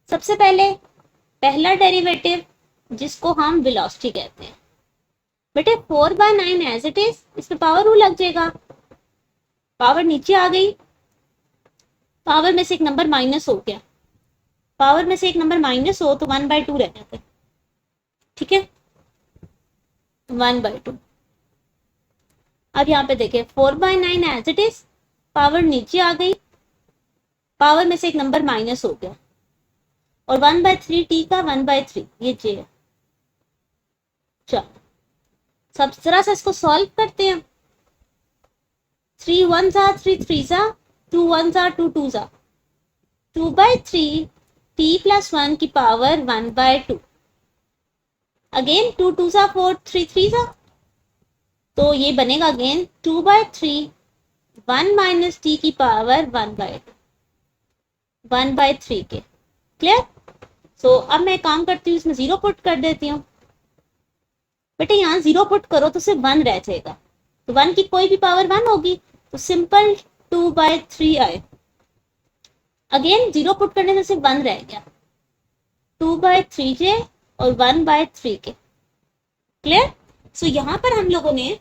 सबसे पहले पहला डेरिवेटिव जिसको हम वेलोसिटी कहते हैं। बेटे 4/9 एज इट इज, इस पे पावर रूल लग जाएगा, पावर नीचे आ गई, पावर में से एक नंबर माइनस हो गया, पावर में से एक नंबर माइनस हो तो 1/2 रह जाता है। ठीक है, 1/2। अब यहाँ पे देखिए 4/9 एज इट इज, पावर नीचे आ गई, पावर में से एक नंबर माइनस हो गया, और 1/3 t का 1/3 ये j है। चलो सब जरा सा इसको सॉल्व करते हैं। 3 1 जा 3 3 जा 2 1 जा 2 2 जा 2/3 t प्लस 1 की पावर 1/2। अगेन 2 2 जा 4 3 3 जा, तो ये बनेगा अगेन 2/3 1 माइनस टी की पावर 1/3 के। क्लियर? सो अब मैं काम करती हूँ, इसमें 0 पुट कर देती हूँ। बेटे यहाँ 0 पुट करो तो सिर्फ 1 रह जाएगा, तो 1 की कोई भी पावर 1 होगी, तो सिंपल 2/3 आए। अगेन 0 पुट करने से सिर्फ 1 रह गया, 2/3j और 1/3 के। क्लियर? सो यहाँ पर हम लोगों ने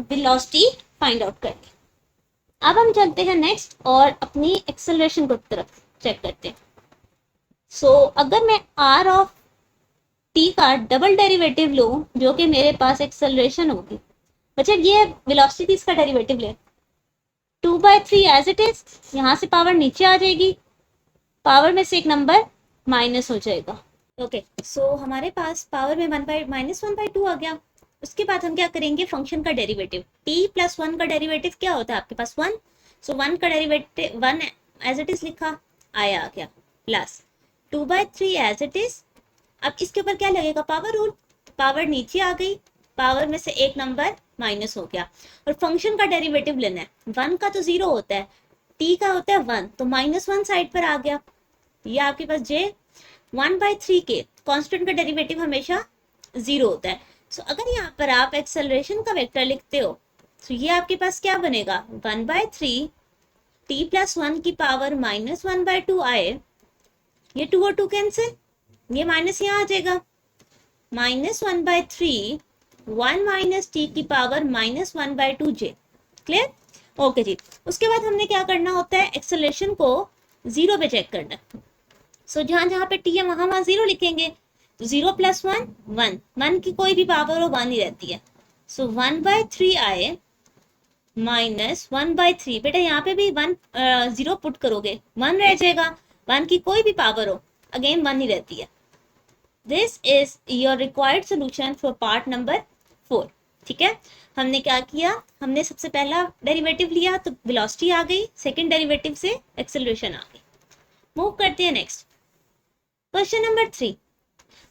वेलोसिटी फाइंड आउट कर ली। अब हम चलते हैं नेक्स्ट और अपनी एक्सेलरेशन की तरफ चेक करते हैं। सो अगर मैं r ऑफ t का डबल डेरिवेटिव लूं, जो कि मेरे पास एक्सेलरेशन होगी, बच्चे ये वेलोसिटी इसका डेरिवेटिव ले, 2/3 एज इट इज, यहाँ से पावर नीचे आ जाएगी, पावर में से एक नंबर माइनस हो जाएगा। ओके, सो हमारे पास पावर में -1/2 आ गया। उसके बाद हम क्या करेंगे, फंक्शन का डेरिवेटिव, t प्लस 1 का डेरिवेटिव क्या होता है आपके पास 1, सो 1 का डेरिवेटिव 1 एज इट इज लिखा, आया आ गया, प्लस 2/3 एज इट इज। अब इसके ऊपर क्या लगेगा, पावर रूल, पावर नीचे आ गई, पावर में से एक नंबर माइनस हो गया, और फंक्शन का डेरिवेटिव लेना है, 1 का तो 0 होता है, t का होता है 1, तो -1 साइड पर आ गया, ये आपके पास j 1/3 के कांस्टेंट का डेरिवेटिव हमेशा 0 होता है। सो अगर यहाँ पर आप एक्सेलरेशन का वेक्टर लिखते हो, तो ये आपके पास क्या बनेगा, 1/3 t प्लस 1 की पावर -1/2 आए, ये 2 और 2 कैंसिल, ये माइनस यहाँ आ जाएगा, -1/3 1 माइनस टी की पावर -1/2j। क्लियर? ओके जी। उसके बाद हमने क्या करना होता है, एक्सेलरेशन को 0 पे चेक करना है। सो जहां जहां पे टी है वहां 0 लिखेंगे, 0 प्लस 1 1, 1 की कोई भी पावर हो 1 ही रहती है, सो 1/3 आए -1/3। बेटा यहाँ पे भी 0 पुट करोगे 1 रह जाएगा, 1 की कोई भी पावर हो अगेन 1 ही रहती है। This is your required solution for part number 4। ठीक है, हमने क्या किया, हमने सबसे पहला डेरिवेटिव लिया तो वेलोसिटी आ गई, सेकंड डेरिवेटिव से एक्सेलरेशन आ गई। मूव करते हैं नेक्स्ट, क्वेश्चन नंबर 3।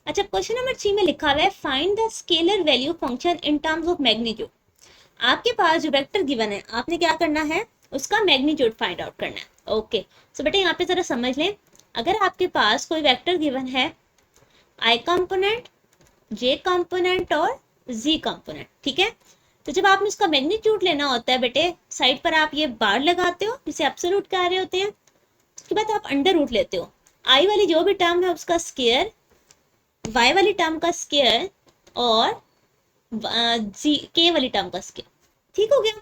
अच्छा, क्वेश्चन नंबर 3 में लिखा हुआ है find the scalar value function in terms of magnitude. आपके पास जो वेक्टर गिवन है आपने क्या करना है, उसका मैग्नीट्यूड फाइंड आउट करना है। ओके, सो बेटे यहाँ पे जरा समझ लें, अगर आपके पास कोई वेक्टर गिवन है आई कंपोनेंट, जे कंपोनेंट और जी कंपोनेंट, ठीक है, तो जब आपने उसका मैग्नीट्यूड लेना होता है बेटे, साइड पर आप ये बार लगाते हो जिसे एब्सोल्यूट कह रहे होते हैं, उसके बाद आप अंडर रूट लेते हो, आई वाली जो भी टर्म है उसका स्क्वायर, वाई वाली टर्म का स्क्वायर और जी के वाली टर्म का स्क्वायर। ठीक हो गया,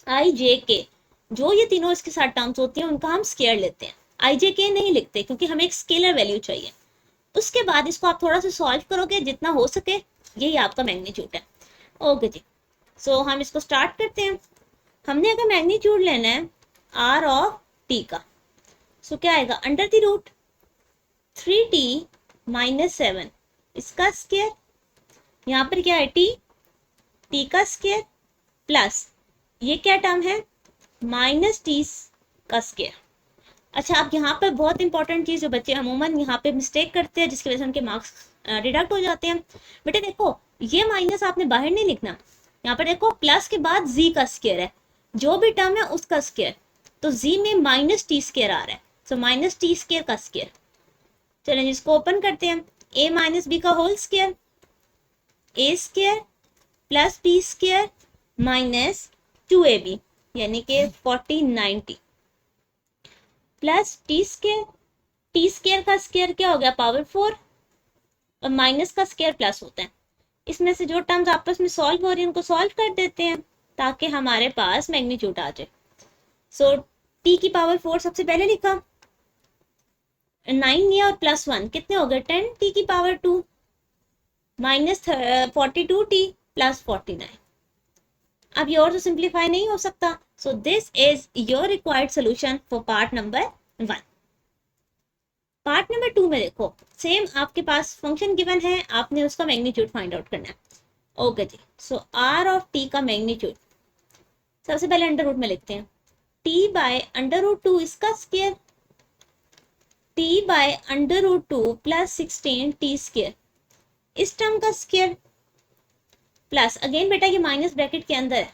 आई जे के जो ये तीनों इसके साथ टर्म्स होती हैं उनका हम स्क्वायर लेते हैं, आई जे के नहीं लिखते क्योंकि हमें एक स्केलर वैल्यू चाहिए। उसके बाद इसको आप थोड़ा सा सॉल्व करोगे जितना हो सके, यही आपका मैग्नीट्यूड है। ओके जी, सो हम इसको स्टार्ट करते हैं। हमने अगर मैग्नीट्यूड लेना है आर ऑफ टी का, सो क्या आएगा, under the root 3t minus 7 इसका स्क्वायर, यहाँ पर क्या है टी का स्क्वायर प्लस ये क्या टर्म है माइनस टी का स्क्वायर। अच्छा, आप यहाँ पर बहुत इंपॉर्टेंट चीज जो बच्चे अमूमन यहाँ पे मिस्टेक करते हैं जिसकी वजह से उनके मार्क्स डिडक्ट हो जाते हैं, बेटे देखो ये माइनस आपने बाहर नहीं लिखना, यहाँ पर देखो प्लस के बाद जी का स्क्वायर है, जो भी टर्म है उसका स्क्वायर, तो जी में माइनस टी स्क्वायर आ रहा है, सो माइनस टी स्क्वायर का स्क्वायर। चलें इसको ओपन करते हैं, ए माइनस बी का whole square, a square plus b square minus 2ab यानी कि 4090 प्लस टी स्क्वायर का स्क्वायर क्या हो गया पावर 4 और माइनस का स्क्वायर प्लस होता है। इसमें से जो टर्म्स आपस में सॉल्व हो रही है उनको सॉल्व कर देते हैं ताकि हमारे पास मैग्नीट्यूड आ जाए। सो टी की पावर 4 सबसे पहले लिखा, 9 लिया और प्लस 1 कितने हो गए 10, टी की पावर 2 माइनस 42t प्लस 49। अब ये और तो सिंप्लीफाई नहीं हो सकता, so this is your required solution for part number 1। Part number 2 में देखो सेम आपके पास फंक्शन गिवन है, आपने उसका मैग्नीट्यूड फाइंड आउट करना है। ओके जी, सो आर ऑफ टी का मैग्नीट्यूड सबसे पहले अंडर रूट में लिखते हैं, टी बाय अंडर रूट 2 इसका square, t by under root 2 plus 16 t square इस टर्म का स्क्वायर प्लस अगेन बेटा ये माइनस ब्रैकेट के अंदर है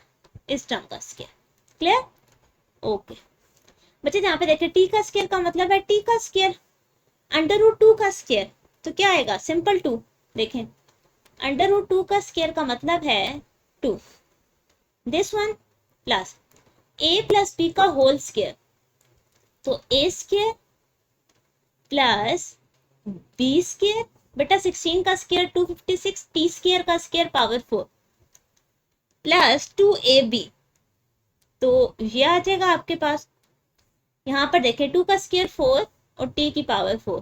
इस टर्म का स्क्वायर। क्लियर? ओके बच्चे यहाँ पे देखिए टी का स्क्वायर का मतलब है टी का स्क्वायर, अंडर रूट 2 का स्क्वायर तो क्या आएगा सिंपल 2, देखें अंडर रूट 2 का स्क्वायर का मतलब है 2, this one plus a plus b का होल स्क्वायर, तो a square plus b square, बेटा 16 का स्क्वायर 256, टी स्क्वायर का स्क्वायर पावर 4 प्लस 2ab, तो ये आ जाएगा आपके पास। यहाँ पर देखें 2 का स्क्वायर 4 और टी की पावर 4।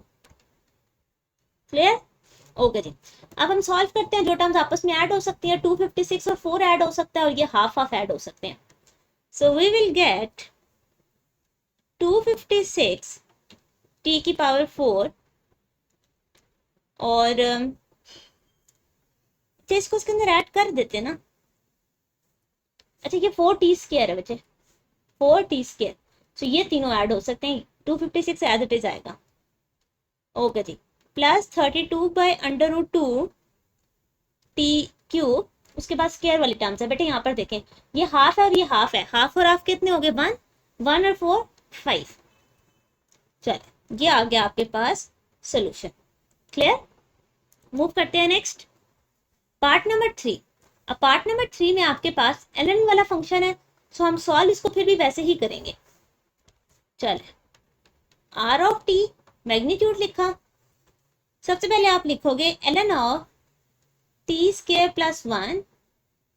क्लियर? ओके जी, अब हम सॉल्व करते हैं, जो टर्म्स आपस में ऐड हो सकती है 256 और 4 ऐड हो सकता है और ये हाफ हाफ ऐड हो सकते हैं, so we will get 256 t की पावर 4 और इसको इसके अंदर ऐड कर देते हैं ना। अच्छा ये 4t स्क्वायर है बच्चे, 4t स्क्वायर, तो ये तीनों ऐड हो सकते हैं, 256 एज इट इज आएगा। ओके जी, plus 32 by under root 2 t cube, उसके बाद स्क्वायर वाली टर्म्स है बेटे, यहाँ पर देखें ये हाफ है और ये हाफ है, हाफ और हाफ कितने हो गए 1, 1 और 4 5। चलो ये आ गया आपके पास सोल्यूशन। क्लियर? मूव करते हैं नेक्स्ट पार्ट नंबर 3। अब पार्ट नंबर 3 में आपके पास ln वाला फंक्शन है, सो हम सॉल्व इसको फिर भी वैसे ही करेंगे। चले आर ऑफ टी मैग्नीट्यूड लिखा, सबसे पहले आप लिखोगे ln of T square plus 1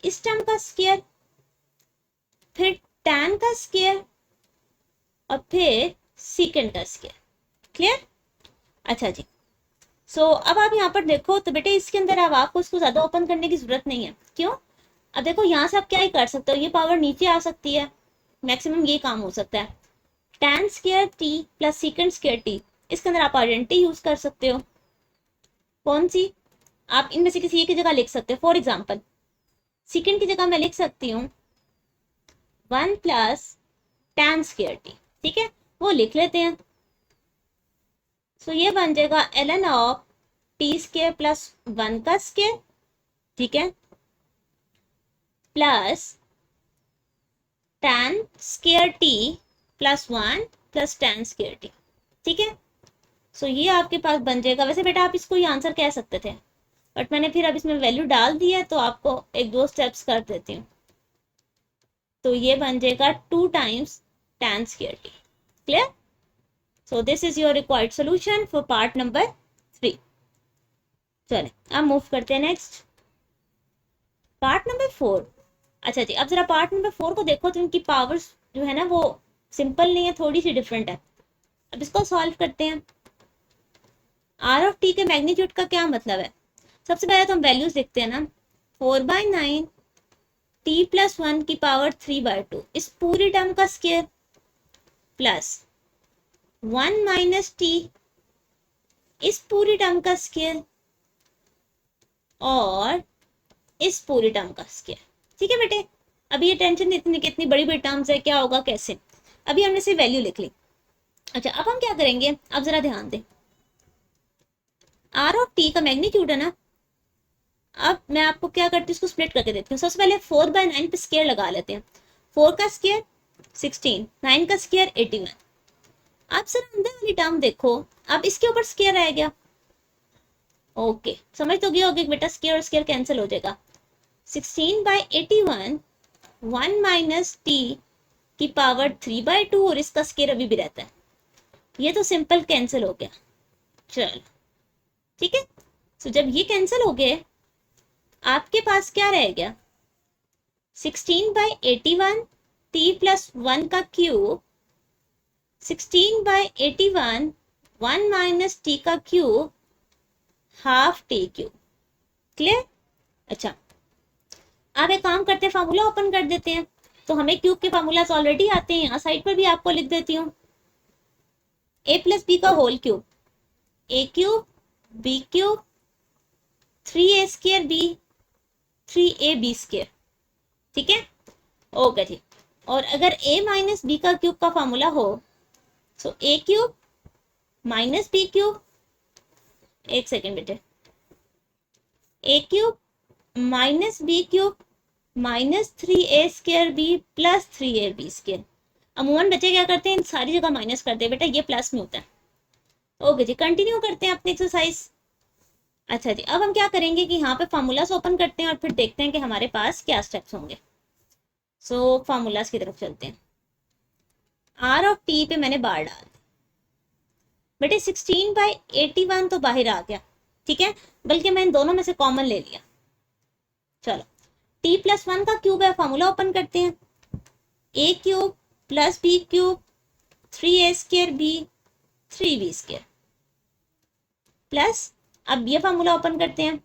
इस टर्म का स्क्वायर, फिर tan का स्क्वायर और फिर सीकेंड का स्क्वायर। क्लियर? अच्छा जी, सो अब आप यहाँ पर देखो तो बेटे इसके अंदर अब आपको इसको ज्यादा ओपन करने की जरूरत नहीं है, क्यों? अब देखो यहाँ से आप क्या ही कर सकते हो, ये पावर नीचे आ सकती है, मैक्सिमम ये काम हो सकता है, tan square T plus secant square T, इसके अंदर आप आइडेंटिटी यूज कर सकते हो, कौन सी? आप इनमें से किसी एक की जगह लिख सकते हो। फॉर एग्जाम्पल सीकेंड की जगह मैं लिख सकती हूँ 1 प्लस tan स्क्वायर टी, ठीक है वो लिख लेते हैं, सो ये बन जाएगा ln of T square plus 1 का स्क्वायर, ठीक है, plus tan square T plus 1 plus tan square T, ठीक है। सो ये आपके पास बन जाएगा। वैसे बेटा आप इसको ये आंसर कह सकते थे, बट मैंने फिर अब इसमें वैल्यू डाल दी है तो आपको एक दो स्टेप्स कर देती हूँ। तो ये बन जाएगा 2 times tan square T. Clear? So this is your required solution for part number 3। चले अब मूव करते हैं नेक्स्ट, पार्ट नंबर 4। अच्छा जी, अब जरा पार्ट नंबर 4 को देखो तो इनकी पावर्स जो है ना वो सिंपल नहीं है, थोड़ी सी डिफरेंट है। अब इसको सॉल्व करते हैं। आर ऑफ टी के मैग्नीट्यूड का क्या मतलब है? सबसे पहले तो हम वैल्यूज देखते हैं ना, 4/9 टी प्लस 1 की पावर 3/2 इस पूरी टर्म का स्क्वायर प्लस 1 माइनस टी इस पूरी टर्म का स्क्वायर और इस पूरी टर्म का स्क्वायर। ठीक है बेटे, अभी ये टेंशन इतनी कितनी बड़ी बड़ी टर्म्स है, क्या होगा कैसे, अभी हमने सिर्फ वैल्यू लिख ली। अच्छा अब हम क्या करेंगे, अब जरा ध्यान दें, आर ऑफ टी का मैग्नीट्यूड है ना, अब मैं आपको क्या करती हूँ, इसको स्प्लिट करके देती हूँ। सबसे पहले 4/9 पे स्क्वायर लगा लेते हैं। 4 का स्क्वायर 16, 9 का स्क्वायर 81। आप सर अंदर वाली टर्म देखो, अब इसके ऊपर स्क्वायर रह गया। ओके समझ तो गया होगा बेटा, स्क्वायर और स्क्वायर कैंसिल हो जाएगा। 16/81 1 माइनस टी की पावर 3/2 और इसका स्क्वायर अभी भी रहता है, ये तो सिंपल कैंसिल हो गया। चलो ठीक है, तो जब ये कैंसिल हो गए आपके पास क्या रह गया, 16/81 टी प्लस 1 का क्यूब, 16/81 1 माइनस टी का cube half T cube. Clear? अच्छा अब एक काम करते हैं, फार्मूला ओपन कर देते हैं। तो हमें क्यूब के फार्मूलाज ऑलरेडी आते हैं, यहाँ साइड पर भी आपको लिख देती हूँ। a प्लस बी का whole cube, a cube b cube 3a square b 3ab square. ठीक है, ओके जी। और अगर a माइनस बी का क्यूब का फार्मूला हो तो a cube minus b cube, एक सेकेंड बेटे, a cube minus b cube minus 3a square b plus 3ab square. अमूमन बच्चे क्या करते हैं, इन सारी जगह माइनस करते हैं बेटा, ये प्लस में होता है। ओके जी, कंटिन्यू करते हैं अपनी एक्सरसाइज। अच्छा जी, अब हम क्या करेंगे कि यहाँ पे फार्मूलास ओपन करते हैं और फिर देखते हैं कि हमारे पास क्या स्टेप्स होंगे। सो फार्मूलास की तरफ चलते हैं। आर ऑफ टी पे मैंने बार डाल दी बेटे, 16/81 तो बाहर आ गया, ठीक है, बल्कि मैं इन दोनों में से कॉमन ले लिया। चलो टी प्लस 1 का क्यूब है, फार्मूला ओपन करते हैं, a cube plus b cube 3a square b 3b square plus, अब ये फार्मूला ओपन करते हैं,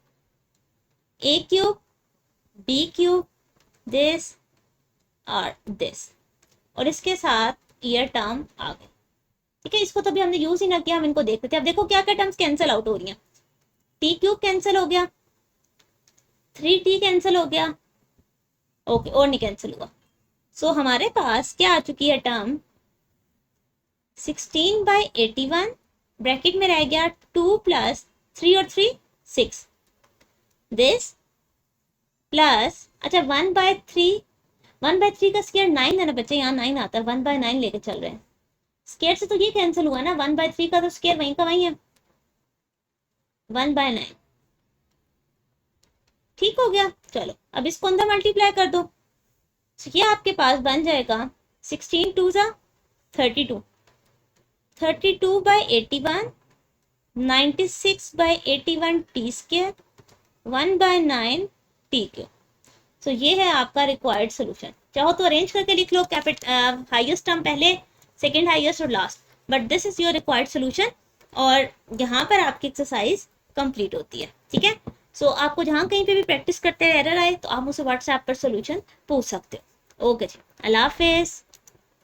a cube b cube this और दिस, और इसके साथ ये टर्म आ गए। ठीक है, इसको तो भी हमने यूज ही ना किया, हम इनको देखते थे। अब देखो क्या क्या टर्म्स कैंसिल आउट हो रही हैं, टी क्यूब कैंसिल हो गया, 3t कैंसिल हो गया, ओके और नहीं कैंसिल हुआ। सो हमारे पास क्या आ चुकी है टर्म, 16/81 ब्रैकेट में रह गया 2 प्लस 3 और 3 6 दिस प्लस, अच्छा 1/3 का स्क्वायर 9 है ना बच्चे, यहाँ 9 आता है, 1/9 लेके चल रहे हैं। स्क्वायर से तो ये कैंसिल हुआ ना, 1/3 का तो स्क्वायर वहीं का वहीं है, 1/9 ठीक हो गया। चलो अब इसको अंदर मल्टीप्लाई कर दो, तो ये आपके पास बन जाएगा 16 2 जा 32, 32/81 96/81 टी स्क्वायर 1/9 टी क्यूब। तो ये है आपका रिक्वायर्ड सोल्यूशन। चाहो तो अरेंज करके लिख लो, हाईएस्ट टर्म पहले, सेकंड हाईएस्ट और last, but this is your required solution. और यहाँ पर आपकी एक्सरसाइज कंप्लीट होती है। ठीक है, सो आपको जहाँ कहीं पे भी प्रैक्टिस करते एरर आए तो आप मुझसे व्हाट्सएप पर सोल्यूशन पूछ सकते हो। ओके जी, अल्लाह हाफिज़।